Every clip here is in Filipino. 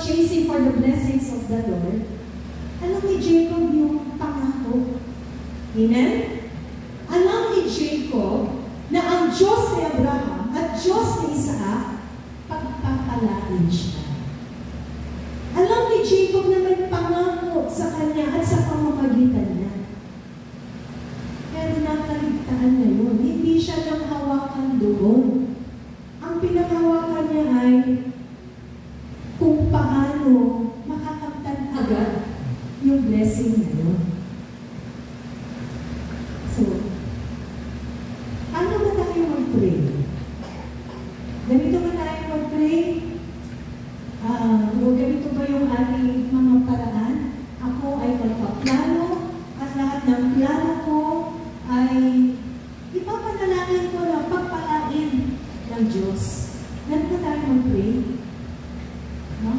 chasing for the blessings of the Lord, alam ni Jacob yung pangako. Amen? Alam ni Jacob na ang Diyos ni Abraham at Diyos ni Isaac, pagpapalain siya. Alam ni Jacob na may pangako sa kanya at sa pamamagitan niya. Pero nakaligtaan na yun. Hindi siya nang hawakan doon. Ang pinanghawakan niya ay kung paano makakamtan agad yung blessing na yun. So, paano ba tayo mag-pray? Ganito ba tayo mag-pray? O ganito ba yung ating mga paraan? Ako ay pagpaplano at lahat ng plano ko ay ipapanalangin ko na pagpalain ng Diyos. Ganito tayo mag-pray? No?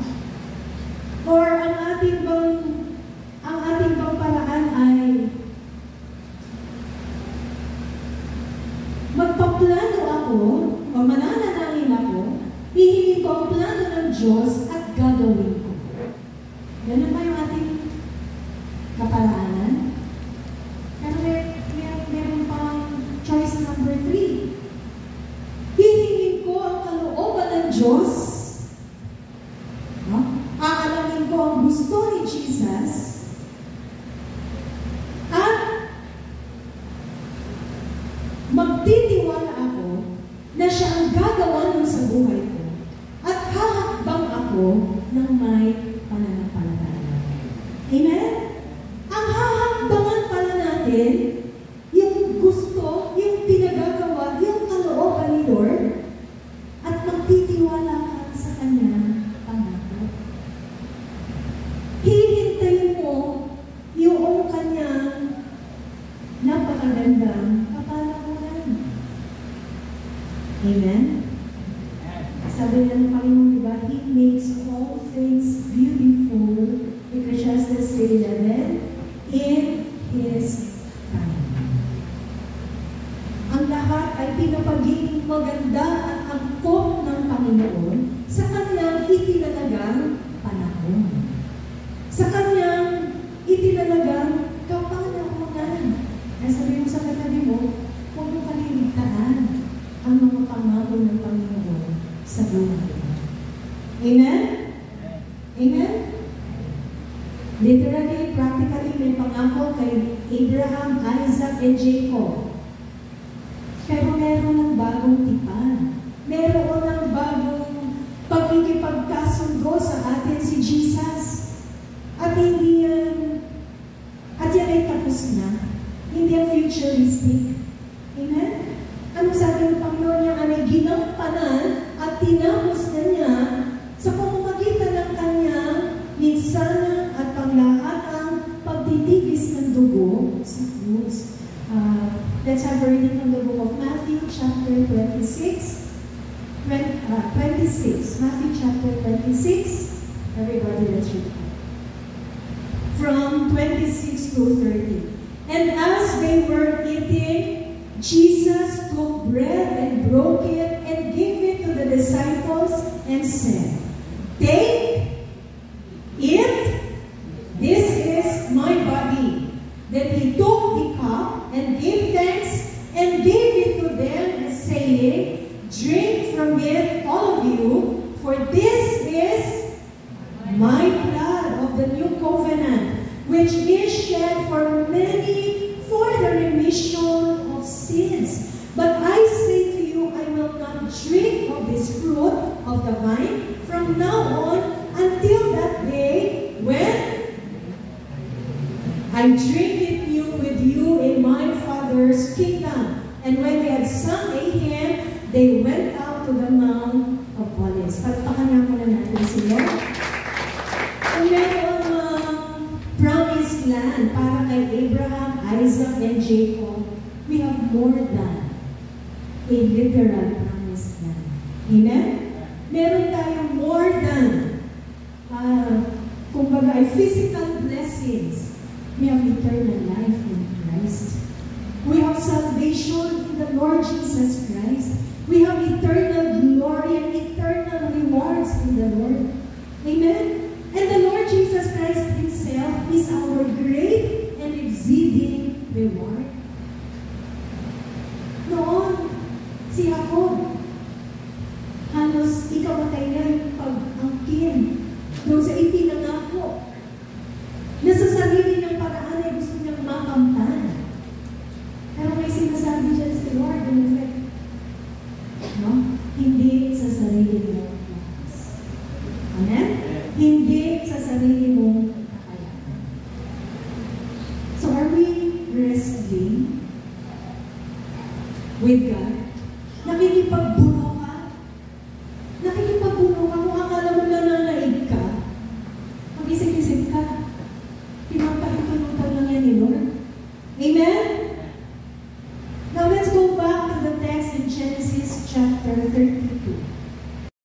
Or ang ating bang paraan ay magpaplano ako o mananalangin ako, hihingin ko ang plano ng Diyos at gagawin ko. Ganun ba yung ating kaparaanan? Pero meron pang choice number 3. Hihingin ko ang kalooban ng Diyos. No? Aalamin ko ang gusto ni Jesus. At magtitiwala ako na siya ang gagawa nun sa buhay ko. At hahakbang ako ng may pananampalataya. Amen? Ang hahakbangan pala natin, yung gusto, yung pinagagawa, yung kalooban ni Lord, at magtitiwala ka sa Kanya pangako. Hihintayin mo yung Kanyang napakagandang kapalaran. Amen? Sabi ng Panginoon, diba? He makes all things beautiful. Ecclesiastes 3:11, in His time. Ang lahat ay pinapagiging maganda at angkop ng Panginoon sa Kanyang itinalagang panahon. Sa Kanyang itinalagang kapanahonan. Ay sabi mo sa katabi mo, huwag mo kaliligtaan ang mga pangako ng Panginoon sa buhay. Amen? Amen? Literally, practically, may pangako kay Abraham, Isaac, and Jacob. Pero meron ng bagong tipan. Meron ng bagong pagkikipagkasundo sa atin si Jesus. At hindi yan, at yan ay tapos na. Hindi yan futuristic. Amen? Ano sabi ng Panginoon niya? Anay ginampanan at tinapos na niya sa pamamagitan ng kanyang minsana at panglahatang pagtitigis ng dugo sa krus. Let's have a reading from the book of Matthew, chapter 26. Matthew chapter 26. Everybody, let's read. From 26 to 30. And as they were eating, Jesus took bread and broke it and gave it to the disciples and said, "Take, eat, this is my body." Then he took the cup and gave thanks and gave it to them, saying, "Drink from it, all of you, for this is my blood of the new covenant, which is shed for many for the remission of sins. But I say to you, I will not drink of this fruit of the vine from now on until that day when I drink it new with you in my Father's kingdom." And when they had sung a hymn, they went out to the Mount of Olives. Pagpakan nga muna natin si Lord. Kung merong promised land para kay Abraham, Isaac, and Jacob, we have more than a literal promised land. Amen? Meron tayong more than kumbaga ay physical blessings. We have eternal life in Christ. We have salvation in the Lord Jesus Christ. We have eternal glory and eternal rewards in the Lord. Amen? reward? Noon, si Jacob, halos ikamatay na yung pag-angkin doon sa ipinangako. Nasa sarili ng paraan ay gusto niyang makamtan. Pero may sinasabi dyan si Lord,